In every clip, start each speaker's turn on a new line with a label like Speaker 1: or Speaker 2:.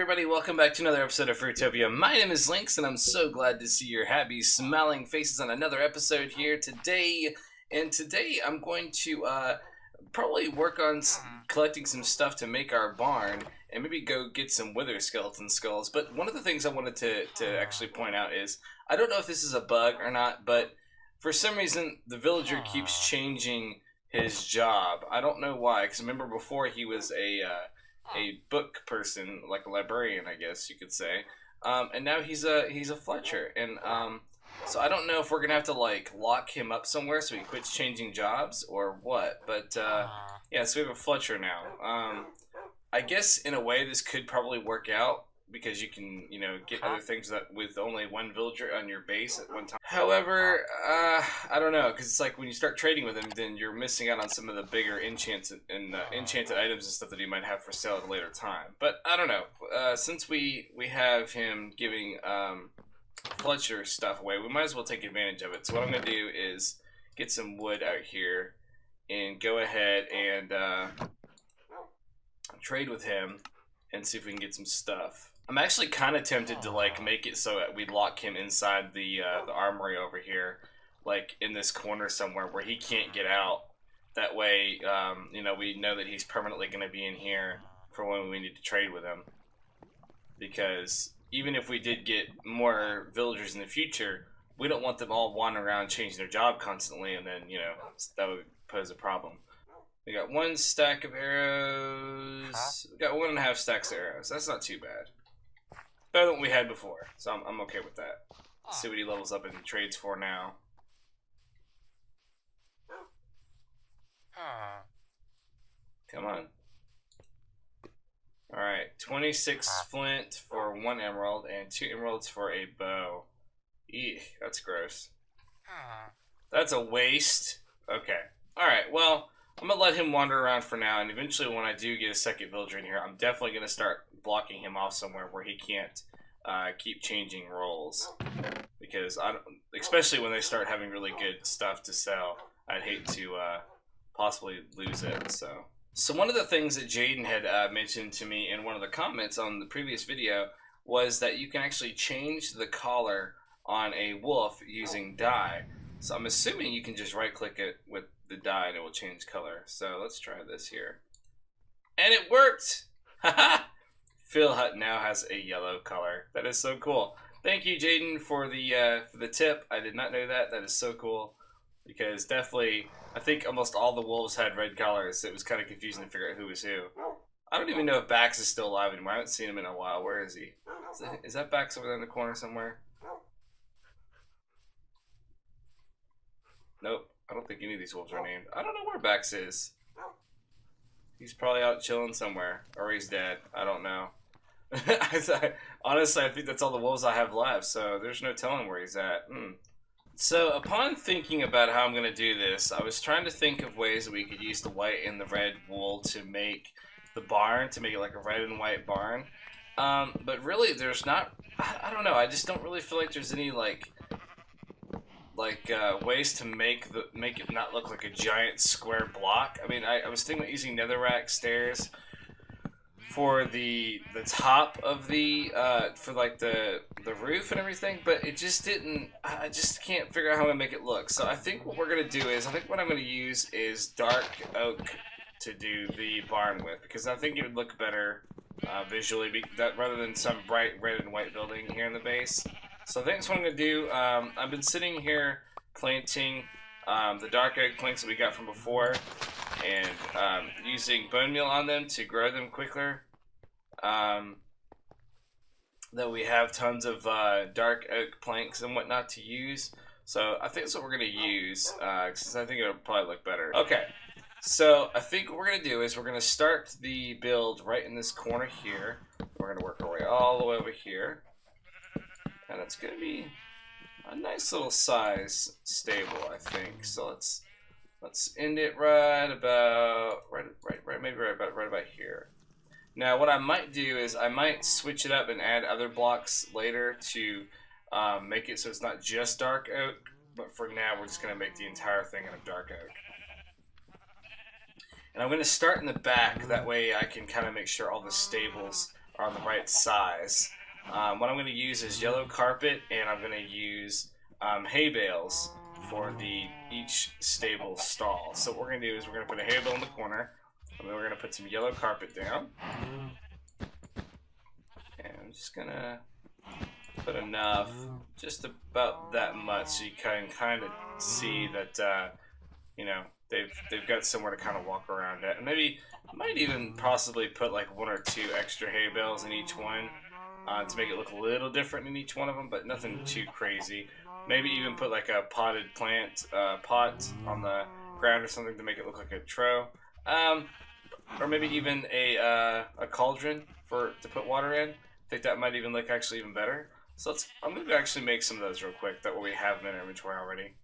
Speaker 1: everybody, welcome back to another episode of Fruitopia. My name is Lynx, and I'm so glad to see your happy, smiling faces on another episode here today. And today I'm going to probably work on collecting some stuff to make our barn, and maybe go get some wither skeleton skulls. But one of the things I wanted to actually point out is, I don't know if this is a bug or not, but for some reason the villager keeps changing his job. I don't know why, because remember before he was a book person, like a librarian, I guess you could say, and now he's a Fletcher, and so I don't know if we're gonna have to like lock him up somewhere so he quits changing jobs or what. But yeah, so we have a Fletcher now. I guess in a way this could probably work out, because you can, you know, get other things that with only one villager on your base at one time. However, I don't know, because it's like when you start trading with him, then you're missing out on some of the bigger enchanted items and stuff that he might have for sale at a later time. But I don't know. Since we have him giving Fletcher stuff away, we might as well take advantage of it. So what I'm going to do is get some wood out here and go ahead and trade with him and see if we can get some stuff. I'm actually kind of tempted to like make it so that we lock him inside the armory over here, like in this corner somewhere where he can't get out. That way, you know, we know that he's permanently going to be in here for when we need to trade with him. Because even if we did get more villagers in the future, we don't want them all wandering around changing their job constantly, and then, you know, that would pose a problem. We got 1 stack of arrows. We got 1.5 stacks of arrows. That's not too bad. Better than what we had before, so I'm okay with that. Let's see what he levels up in trades for now. Come on. Alright, 26 flint for 1 emerald and 2 emeralds for a bow. Eek, that's gross. That's a waste. Okay. Alright, well, I'm going to let him wander around for now, and eventually when I do get a second villager in here, I'm definitely going to start blocking him off somewhere where he can't keep changing roles. Because, especially when they start having really good stuff to sell, I'd hate to possibly lose it. So one of the things that Jaden had mentioned to me in one of the comments on the previous video was that you can actually change the collar on a wolf using dye. So I'm assuming you can just right click it with the dye and it will change color. So let's try this here. And it worked! Haha! Phil Hut now has a yellow color. That is so cool. Thank you, Jaden, for the tip. I did not know that. That is so cool. Because definitely, I think almost all the wolves had red collars, so it was kind of confusing to figure out who was who. I don't even know if Bax is still alive anymore. I haven't seen him in a while. Where is he? Is that Bax over there in the corner somewhere? Nope. I don't think any of these wolves are named. I don't know where Bax is. He's probably out chilling somewhere. Or he's dead. I don't know. Honestly, I think that's all the wolves I have left, so there's no telling where he's at. So, upon thinking about how I'm going to do this, I was trying to think of ways that we could use the white and the red wool to make the barn, to make it like a red and white barn. But really, there's not, I don't know, I just don't really feel like there's any, like ways to make it not look like a giant square block. I mean, I was thinking about using netherrack stairs for the top of the for like the roof and everything, but it just didn't. I just can't figure out how to make it look. So I think what we're gonna do is, I think what I'm gonna use is dark oak to do the barn with, because I think it would look better visually, rather than some bright red and white building here in the base. So I think that's what I'm gonna do. I've been sitting here planting the dark oak planks that we got from before, and using bone meal on them to grow them quicker. That we have tons of dark oak planks and whatnot to use. So I think that's what we're going to use, because I think it'll probably look better. Okay, so I think what we're going to do is we're going to start the build right in this corner here. We're going to work our way all the way over here. And it's going to be a nice little size stable, I think. So let's end it right about here. Now what I might do is I might switch it up and add other blocks later to make it so it's not just dark oak, but for now we're just going to make the entire thing out of dark oak. And I'm going to start in the back, that way I can kind of make sure all the stables are the right size. What I'm going to use is yellow carpet, and I'm going to use hay bales for each stable stall. So what we're going to do is we're going to put a hay bale in the corner, and then we're going to put some yellow carpet down. And I'm just going to put enough, just about that much, so you can kind of see that you know, they've got somewhere to kind of walk around at. And maybe might even possibly put like 1 or 2 extra hay bales in each one to make it look a little different in each one of them, but nothing too crazy. Maybe even put like a potted plant pot on the ground or something to make it look like a trough. Or maybe even a cauldron to put water in. I think that might even look actually even better. So I'm going to actually make some of those real quick. That way we have them in our inventory already.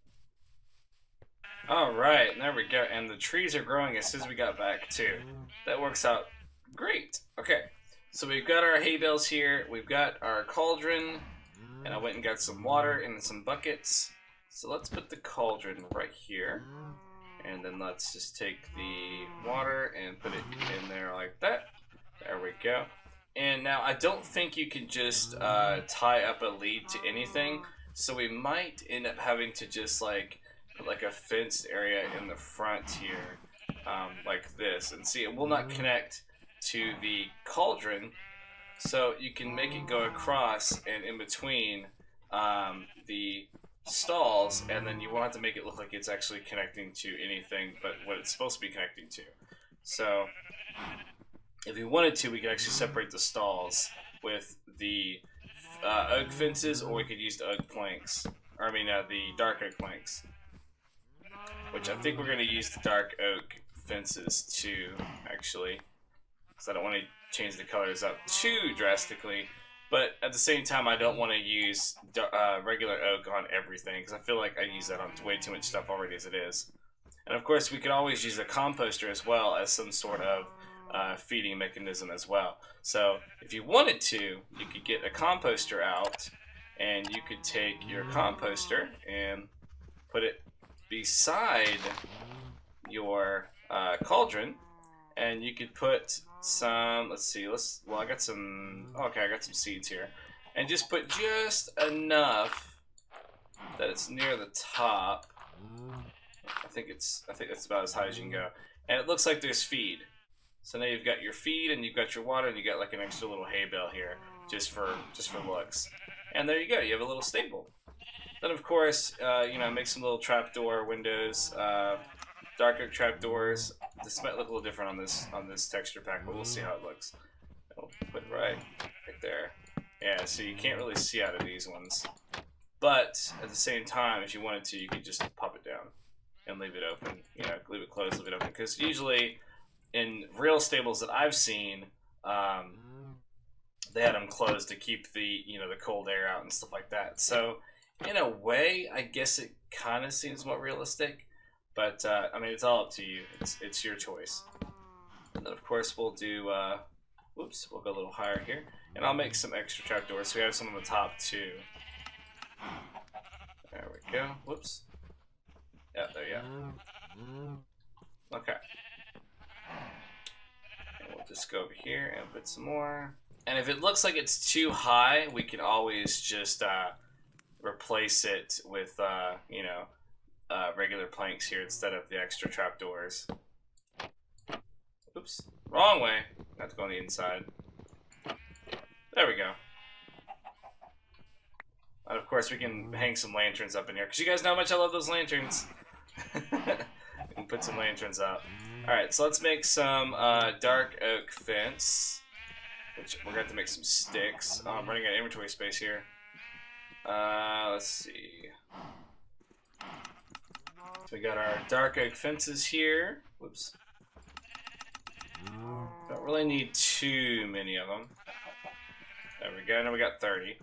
Speaker 1: Alright, there we go. And the trees are growing as soon as we got back too. That works out great. Okay, so we've got our hay bales here. We've got our cauldron. And I went and got some water in some buckets. So let's put the cauldron right here. And then let's just take the water and put it in there like that. There we go. And now I don't think you can just tie up a lead to anything. So we might end up having to just like put like a fenced area in the front here. Like this. And see, it will not connect to the cauldron. So you can make it go across and in between the stalls, and then you won't have to make it look like it's actually connecting to anything but what it's supposed to be connecting to. So if we wanted to, we could actually separate the stalls with the oak fences, or we could use the oak planks. Or I mean the dark oak planks. Which I think we're going to use the dark oak fences too, actually. Because I don't want to change the colors up too drastically. But at the same time, I don't want to use regular oak on everything, because I feel like I use that on way too much stuff already as it is. And of course, we could always use a composter as well as some sort of feeding mechanism as well. So if you wanted to, you could get a composter out, and you could take your composter and put it beside your cauldron, and you could put some, let's see, well, I got some, okay, I got some seeds here, and just put just enough that it's near the top. I think that's about as high as you can go, and it looks like there's feed. So now you've got your feed, and you've got your water, and you got like an extra little hay bale here, just for looks. And there you go, you have a little stable. Then of course, you know, make some little trapdoor windows, dark oak trapdoors. This might look a little different on this texture pack, but we'll see how it looks. I'll put it right there. Yeah, so you can't really see out of these ones. But at the same time, if you wanted to, you could just pop it down and leave it open. You know, leave it closed, leave it open. Because usually in real stables that I've seen, they had them closed to keep the cold air out and stuff like that. So in a way, I guess it kind of seems more realistic. But, I mean, it's all up to you. It's your choice. And then, of course, we'll do, whoops, we'll go a little higher here. And I'll make some extra trapdoors, so we have some on the top, too. There we go. Whoops. Yeah, there you go. Okay. And we'll just go over here and put some more. And if it looks like it's too high, we can always just, replace it with, you know, regular planks here instead of the extra trapdoors. Oops, wrong way. I have to go on the inside. There we go. And of course, we can hang some lanterns up in here, because you guys know how much I love those lanterns. We can put some lanterns up. Alright, so let's make some dark oak fence, which we're going to have to make some sticks. I'm running out of inventory space here. Let's see. So we got our dark oak fences here. Whoops. Don't really need too many of them. There we go. Now we got 30.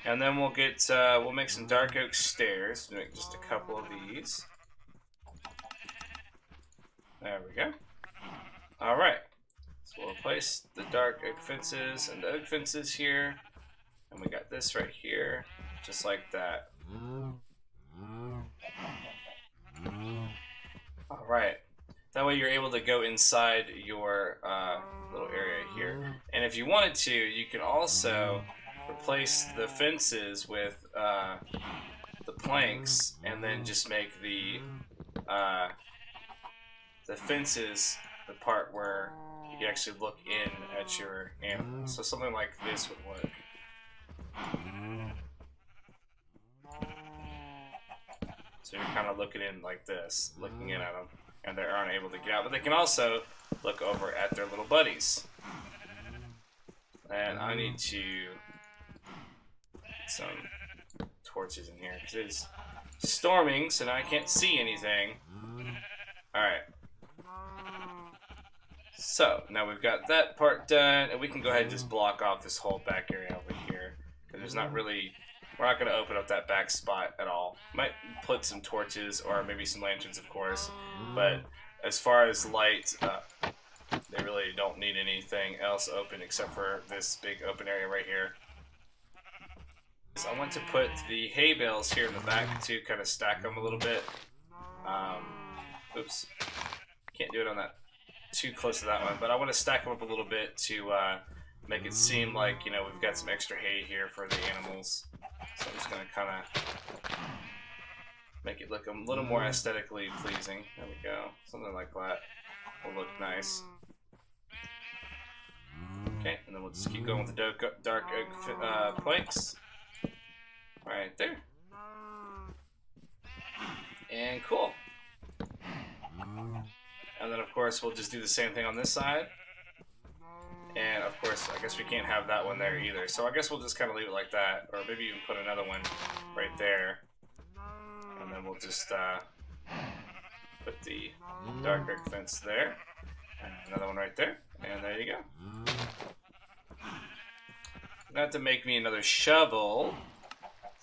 Speaker 1: And then we'll make some dark oak stairs. We'll make just a couple of these. There we go. Alright. So we'll replace the dark oak fences and the oak fences here. And we got this right here. Just like that. Alright. That way you're able to go inside your little area here. And And if you wanted to, you can also replace the fences with the planks, and then just make the fences the part where you actually look in at your animal. So something like this would work. So you're kind of looking in like this, looking in at them, and they aren't able to get out. But they can also look over at their little buddies. And I need to get some torches in here because it's storming, so now I can't see anything. Alright. So, now we've got that part done, and we can go ahead and just block off this whole back area over here. Because there's not really... We're not going to open up that back spot at all. Might put some torches, or maybe some lanterns, of course. But as far as light, they really don't need anything else open except for this big open area right here. So I want to put the hay bales here in the back to kind of stack them a little bit. Oops. Can't do it on that too close to that one, but I want to stack them up a little bit to make it seem like, you know, we've got some extra hay here for the animals. So I'm just going to kind of make it look a little more aesthetically pleasing. There we go. Something like that will look nice. Okay, and then we'll just keep going with the dark oak planks. Right there. And cool. And then, of course, we'll just do the same thing on this side. And, of course, I guess we can't have that one there either. So I guess we'll just kind of leave it like that. Or maybe even put another one right there. And then we'll just put the dark oak fence there. And another one right there. And there you go. Not to make me another shovel.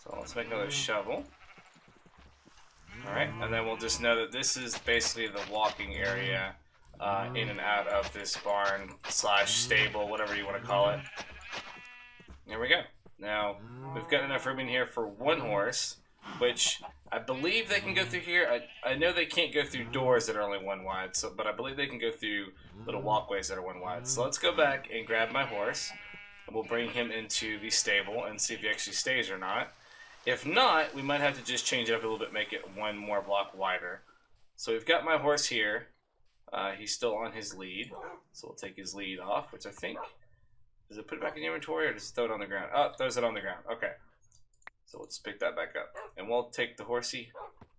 Speaker 1: So let's make another shovel. Alright, and then we'll just know that this is basically the walking area in and out of this barn slash stable, whatever you want to call it. There we go. Now, we've got enough room in here for one horse, which I believe they can go through here. I know they can't go through doors that are only one wide, but I believe they can go through little walkways that are one wide. So let's go back and grab my horse, and we'll bring him into the stable and see if he actually stays or not. If not, we might have to just change it up a little bit, make it one more block wider. So we've got my horse here. He's still on his lead. So we'll take his lead off, which I think... Does it put it back in the inventory or just throw it on the ground? Oh, it throws it on the ground. Okay. So let's pick that back up. And we'll take the horsey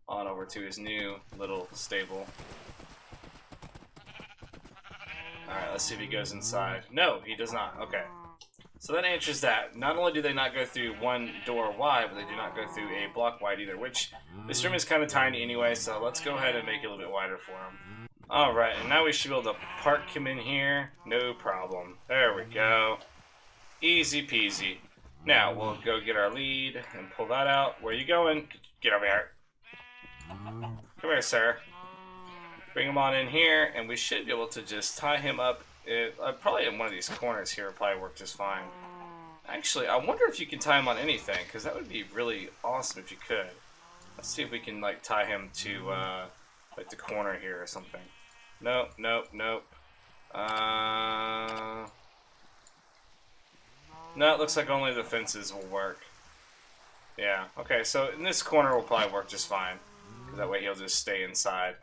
Speaker 1: on over to his new little stable. Alright, let's see if he goes inside. No, he does not. Okay. So that answers that. Not only do they not go through one door wide, but they do not go through a block wide either, which this room is kind of tiny anyway, so let's go ahead and make it a little bit wider for him. Alright, and now we should be able to park him in here. No problem. There we go. Easy peasy. Now, we'll go get our lead and pull that out. Where are you going? Get over here. Come here, sir. Bring him on in here, and we should be able to just tie him up. Probably in one of these corners here would probably work just fine. Actually, I wonder if you can tie him on anything, because that would be really awesome if you could. Let's see if we can like tie him to like the corner here or something. Nope, nope, nope. No, it looks like only the fences will work. Yeah, okay, so in this corner will probably work just fine. Because that way he'll just stay inside.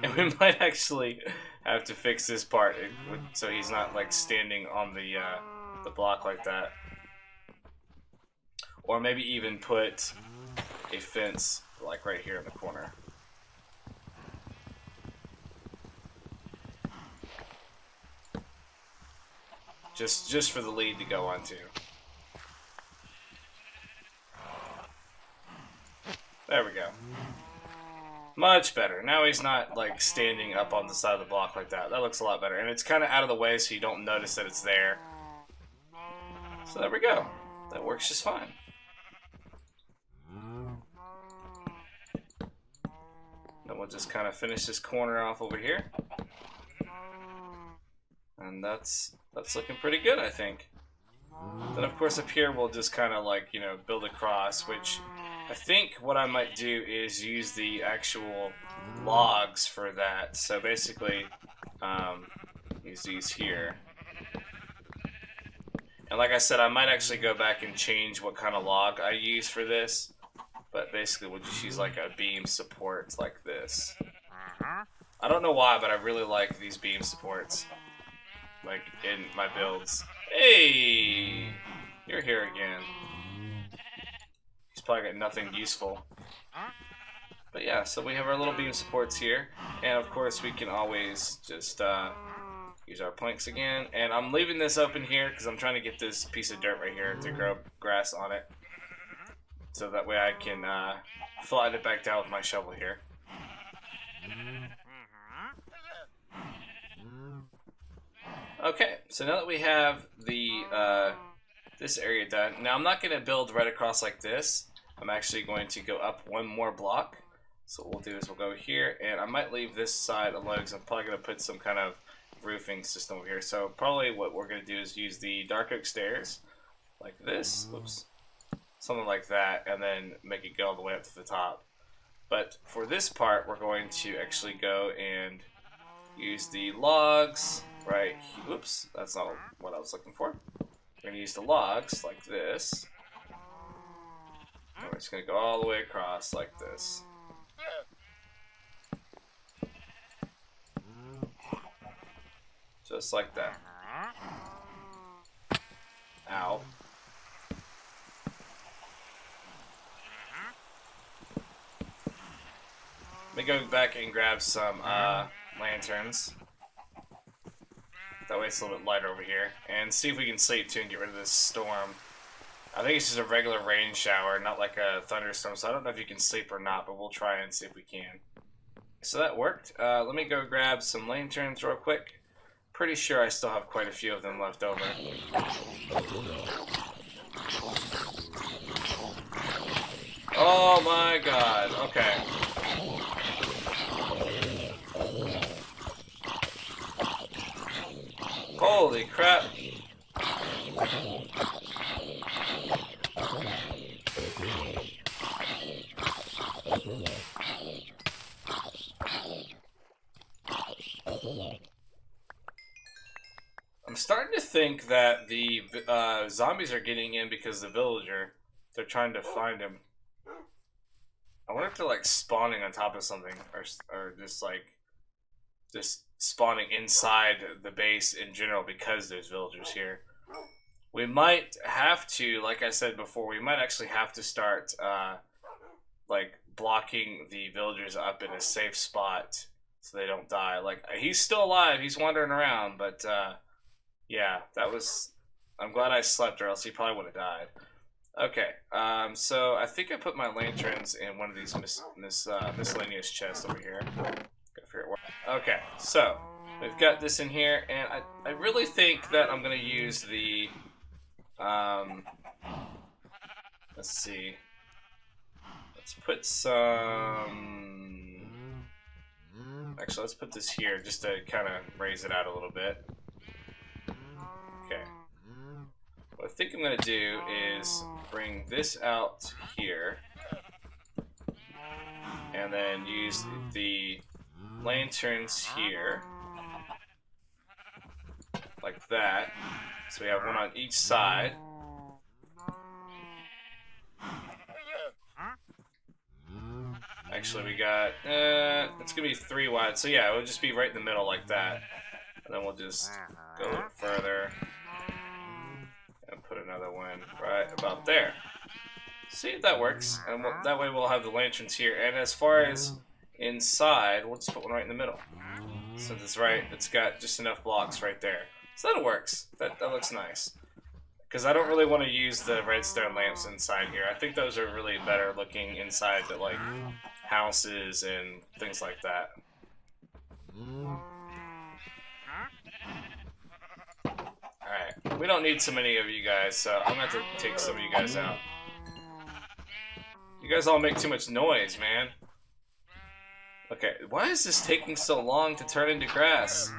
Speaker 1: And we might actually have to fix this part so he's not like standing on the block like that. Or maybe even put a fence like right here in the corner. Just for the lead to go onto. There we go. Much better. Now he's not like standing up on the side of the block like that. That looks a lot better. And it's kind of out of the way so you don't notice that it's there. So there we go. That works just fine. Then we'll just kind of finish this corner off over here. And that's looking pretty good, I think. Then of course up here we'll just kind of like, you know, build a cross, which I think what I might do is use the actual logs for that. So basically, use these here. And like I said, I might actually go back and change what kind of log I use for this. But basically, we'll just use like a beam support like this. I don't know why, but I really like these beam supports. Like, in my builds. Hey! You're here again. He's probably got nothing useful. But yeah, so we have our little beam supports here. And of course, we can always just use our planks again. And I'm leaving this open here because I'm trying to get this piece of dirt right here to grow grass on it. So that way I can slide it back down with my shovel here. Okay, so now that we have the this area done, now I'm not going to build right across like this. I'm actually going to go up one more block. So what we'll do is we'll go here, and I might leave this side alone because I'm probably going to put some kind of roofing system over here. So probably what we're going to do is use the dark oak stairs like this. Oops. Something like that, and then make it go all the way up to the top. But for this part, we're going to actually go and use the logs right here. Oops, that's not what I was looking for. We're going to use the logs like this. And we're just going to go all the way across like this. Just like that. Ow. Let me go back and grab some lanterns. That way it's a little bit lighter over here. And see if we can sleep too and get rid of this storm. I think it's just a regular rain shower, not like a thunderstorm. So I don't know if you can sleep or not, but we'll try and see if we can. So that worked. Let me go grab some lanterns real quick. Pretty sure I still have quite a few of them left over. Oh my god, okay. Holy crap. I'm starting to think that the zombies are getting in because the villager, they're trying to find him. I wonder if they're like spawning on top of something or just like just spawning inside the base in general because there's villagers here. We might have to, like I said before, we might actually have to start like blocking the villagers up in a safe spot so they don't die. Like, he's still alive, he's wandering around, but yeah, that was, I'm glad I slept or else he probably would have died. Okay, so I think I put my lanterns in one of these miscellaneous chests over here. Okay, so we've got this in here, and I really think that I'm going to use the, let's see, let's put some, actually let's put this here just to kind of raise it out a little bit. Okay, what I think I'm going to do is bring this out here, and then use the lanterns here, like that, so we have one on each side. Actually, we got, it's gonna be 3 wide, so yeah, it would just be right in the middle like that, and then we'll just go a little further, and put another one right about there. See if that works, and that way we'll have the lanterns here, and as far as inside, we'll just put one right in the middle. Since it's right, it's got just enough blocks right there. So that works. That looks nice. Because I don't really want to use the redstone lamps inside here. I think those are really better looking inside the like houses and things like that. Alright, we don't need so many of you guys, so I'm going to have to take some of you guys out. You guys all make too much noise, man. Okay, why is this taking so long to turn into grass?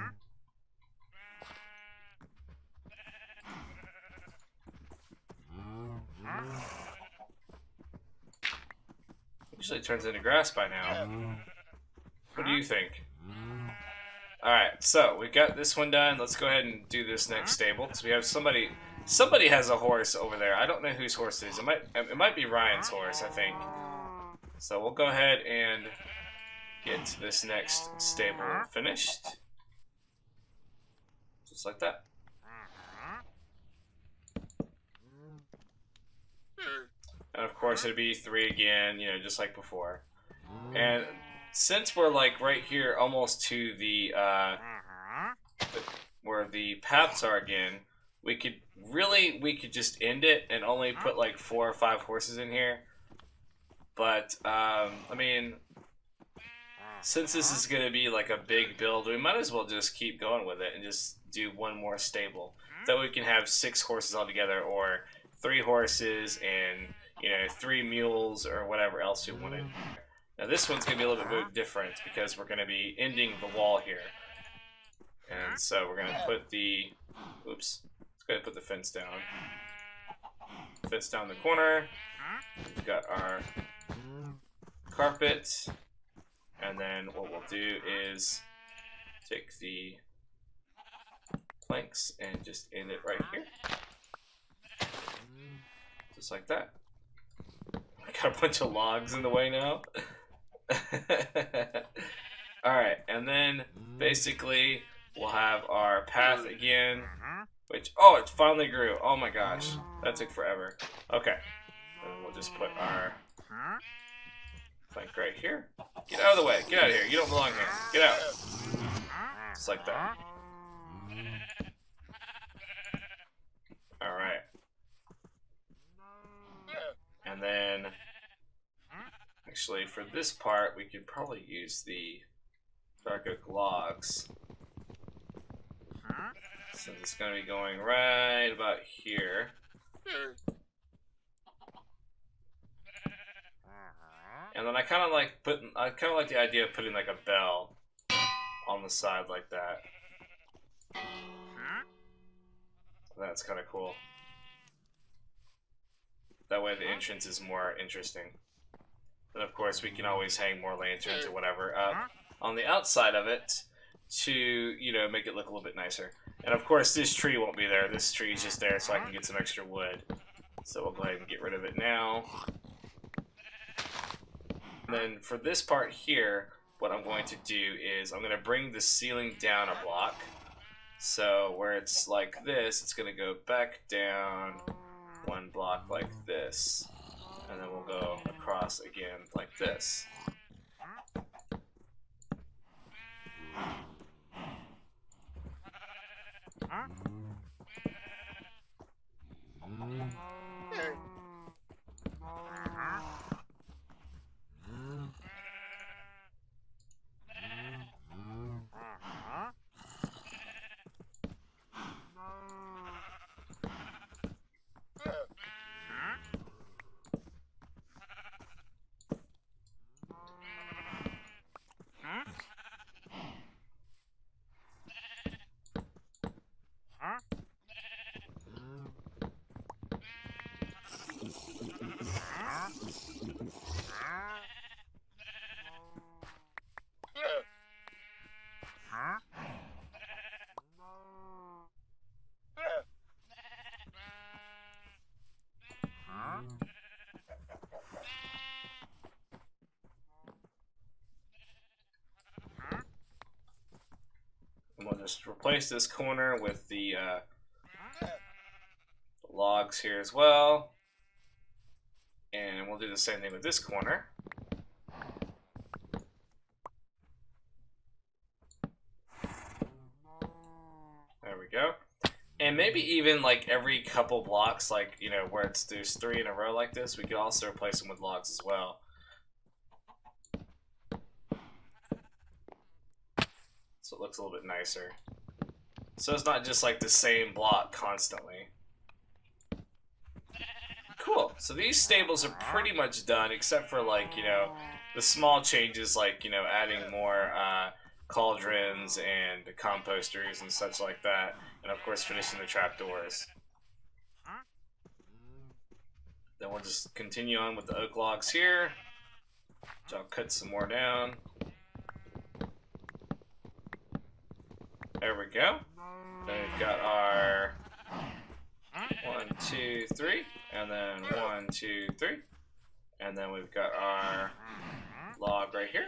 Speaker 1: Usually it turns into grass by now. What do you think? Alright, so we got this one done. Let's go ahead and do this next stable. So we have somebody Somebody has a horse over there. I don't know whose horse it is. It might be Ryan's horse, I think. So we'll go ahead and get this next stable finished. Just like that. And of course it'd be 3 again, you know, just like before. And since we're like right here almost to the where the paths are again, we could just end it and only put like 4 or 5 horses in here. But I mean, since this is going to be like a big build, we might as well just keep going with it and just do 1 more stable. That way we can have 6 horses altogether, or 3 horses and, you know, 3 mules or whatever else you wanted. Now this one's going to be a little bit different because we're going to be ending the wall here. And so we're going to put the, oops, let's go ahead and put the fence down. Fence down the corner. We've got our carpet. And then what we'll do is take the planks and just end it right here. Just like that. I got a bunch of logs in the way now. Alright, and then basically we'll have our path again, which, oh, it finally grew. Oh my gosh, that took forever. Okay, and we'll just put our plank right here. Get out of the way, get out of here, you don't belong here. Get out. Just like that. Alright. And then, actually, for this part, we could probably use the dark oak logs. Since it's going to be going right about here. And then I kind of like the idea of putting like a bell on the side like that. That's kind of cool. That way the entrance is more interesting. And of course we can always hang more lanterns or whatever up on the outside of it to, you know, make it look a little bit nicer. And of course this tree won't be there. This tree is just there so I can get some extra wood. So we'll go ahead and get rid of it now. And then for this part here, what I'm going to do is I'm going to bring the ceiling down a block. So where it's like this, it's going to go back down 1 block like this. And then we'll go across again like this. And we'll just replace this corner with the logs here as well. And we'll do the same thing with this corner. There we go. And maybe even like every couple blocks, like, you know, where there's 3 in a row like this, we could also replace them with logs as well. So it looks a little bit nicer. So it's not just like the same block constantly. Cool. So these stables are pretty much done, except for, like, you know, the small changes, like, you know, adding more cauldrons and composters and such like that. And of course finishing the trapdoors. Then we'll just continue on with the oak logs here. Which I'll cut some more down. There we go. Then we've got our 1, 2, 3. And then 1, 2, 3. And then we've got our log right here.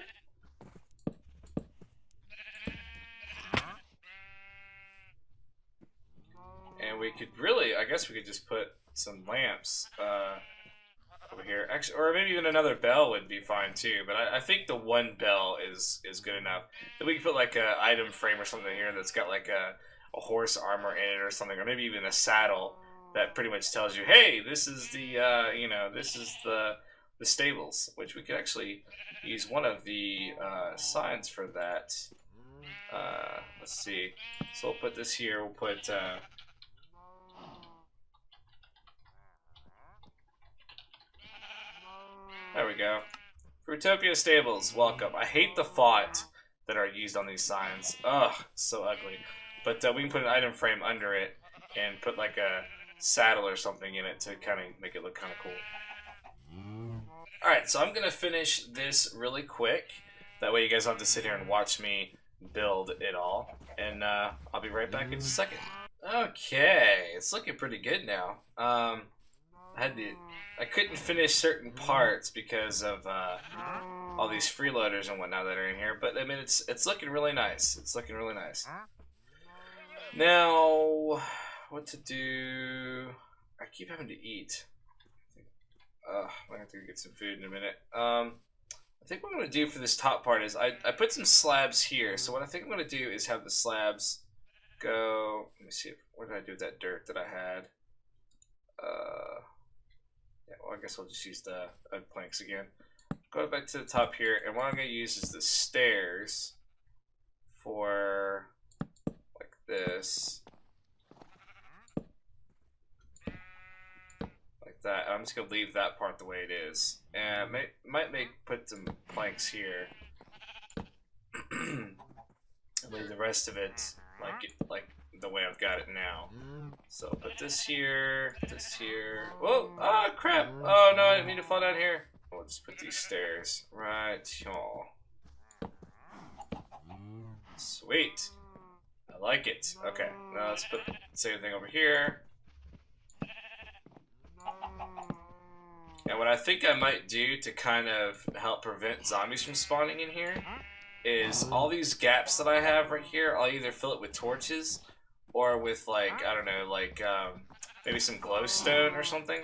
Speaker 1: And we could really, I guess we could just put some lamps over here. Actually, or maybe even another bell would be fine too. But I think the one bell is good enough. Then we could put like a item frame or something here that's got like a horse armor in it or something, or maybe even a saddle that pretty much tells you, hey, this is the this is the stables, which we could actually use one of the signs for that. Let's see. So we'll put this here. We'll put. There we go. Fruitopia Stables, welcome. I hate the font that are used on these signs. Ugh, so ugly. But we can put an item frame under it and put like a saddle or something in it to kind of make it look kind of cool. Alright, so I'm going to finish this really quick. That way you guys don't have to sit here and watch me build it all. And I'll be right back in just a second. Okay, it's looking pretty good now. I couldn't finish certain parts because of all these freeloaders and whatnot that are in here, but I mean it's looking really nice. It's looking really nice. Now, what to do? I keep having to eat. I'm gonna have to get some food in a minute. I think what I'm gonna do for this top part is I put some slabs here. So what I think I'm gonna do is have the slabs go. Let me see. What did I do with that dirt that I had? Yeah, well, I guess I'll just use the planks again. Go back to the top here, and what I'm going to use is the stairs for like this. Like that. I'm just going to leave that part the way it is. And might put some planks here. And leave the rest of it like the way I've got it now. So put this here, this here. Whoa! Ah, crap! Oh no, I didn't mean to fall down here. We'll just put these stairs right here. Sweet. I like it. Okay, now let's put the same thing over here. And what I think I might do to kind of help prevent zombies from spawning in here is all these gaps that I have right here, I'll either fill it with torches or with like, I don't know, like maybe some glowstone or something.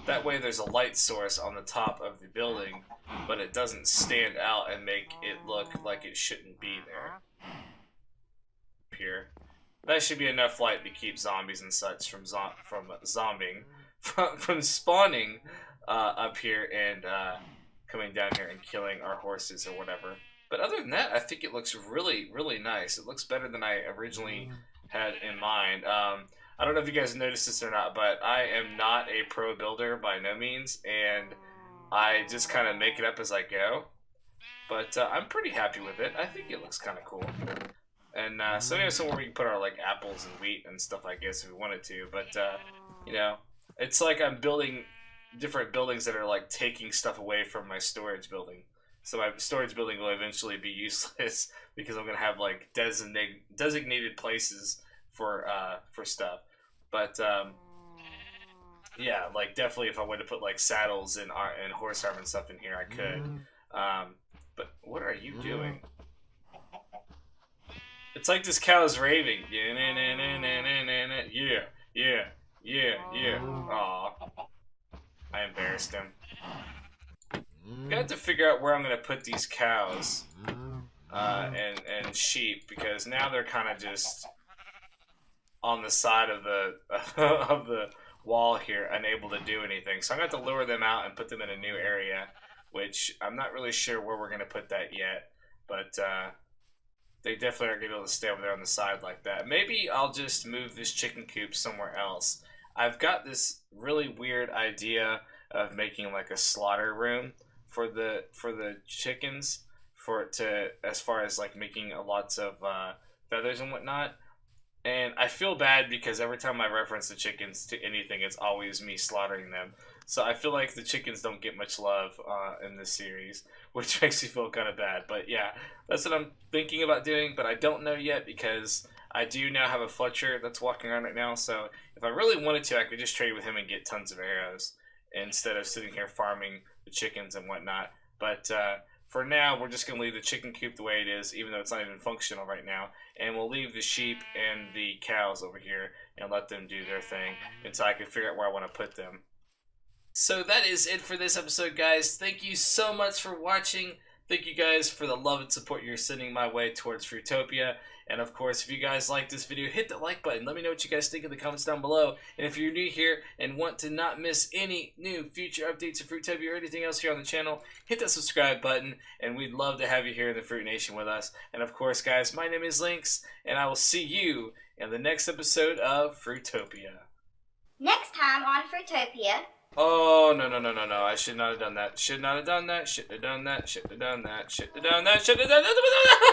Speaker 1: That way there's a light source on the top of the building, but it doesn't stand out and make it look like it shouldn't be there. Here. That should be enough light to keep zombies and such from spawning up here and coming down here and killing our horses or whatever. But other than that, I think it looks really, really nice. It looks better than I originally had in mind. I don't know if you guys noticed this or not, but I am not a pro builder by no means, and I just kind of make it up as I go. But I'm pretty happy with it. I think it looks kind of cool. And so we have somewhere we can put our like apples and wheat and stuff, I guess, if we wanted to. But you know, it's like I'm building different buildings that are like taking stuff away from my storage building. So my storage building will eventually be useless because I'm gonna have like designated places for stuff. But yeah, like definitely if I wanted to put like saddles and horse armor and stuff in here, I could. But what are you doing? It's like this cow is raving. Yeah, yeah, yeah, yeah. Aw, I embarrassed him. I have to figure out where I'm gonna put these cows and sheep, because now they're kind of just on the side of the of the wall here, unable to do anything. So I'm gonna have to lure them out and put them in a new area, which I'm not really sure where we're gonna put that yet. But they definitely aren't gonna be able to stay over there on the side like that. Maybe I'll just move this chicken coop somewhere else. I've got this really weird idea of making like a slaughter room for the chickens, as far as like making lots of feathers and whatnot. And I feel bad because every time I reference the chickens to anything, it's always me slaughtering them. So I feel like the chickens don't get much love in this series, which makes me feel kind of bad. But yeah, that's what I'm thinking about doing, but I don't know yet because I do now have a Fletcher that's walking around right now, so if I really wanted to, I could just trade with him and get tons of arrows instead of sitting here farming the chickens and whatnot. But for now, we're just going to leave the chicken coop the way it is, even though it's not even functional right now. And we'll leave the sheep and the cows over here and let them do their thing until I can figure out where I want to put them. So that is it for this episode, guys. Thank you so much for watching. Thank you guys for the love and support you're sending my way towards Fruitopia. And of course, if you guys like this video, hit the like button. Let me know what you guys think in the comments down below. And if you're new here and want to not miss any new future updates of Fruitopia or anything else here on the channel, hit that subscribe button. And we'd love to have you here in the Fruit Nation with us. And of course, guys, my name is Lynx, and I will see you in the next episode of Fruitopia.
Speaker 2: Next time on Fruitopia.
Speaker 1: Oh, no. I should not have done that. Should not have done that. Should have done that. Should have done that. Should have done that. Should have done that.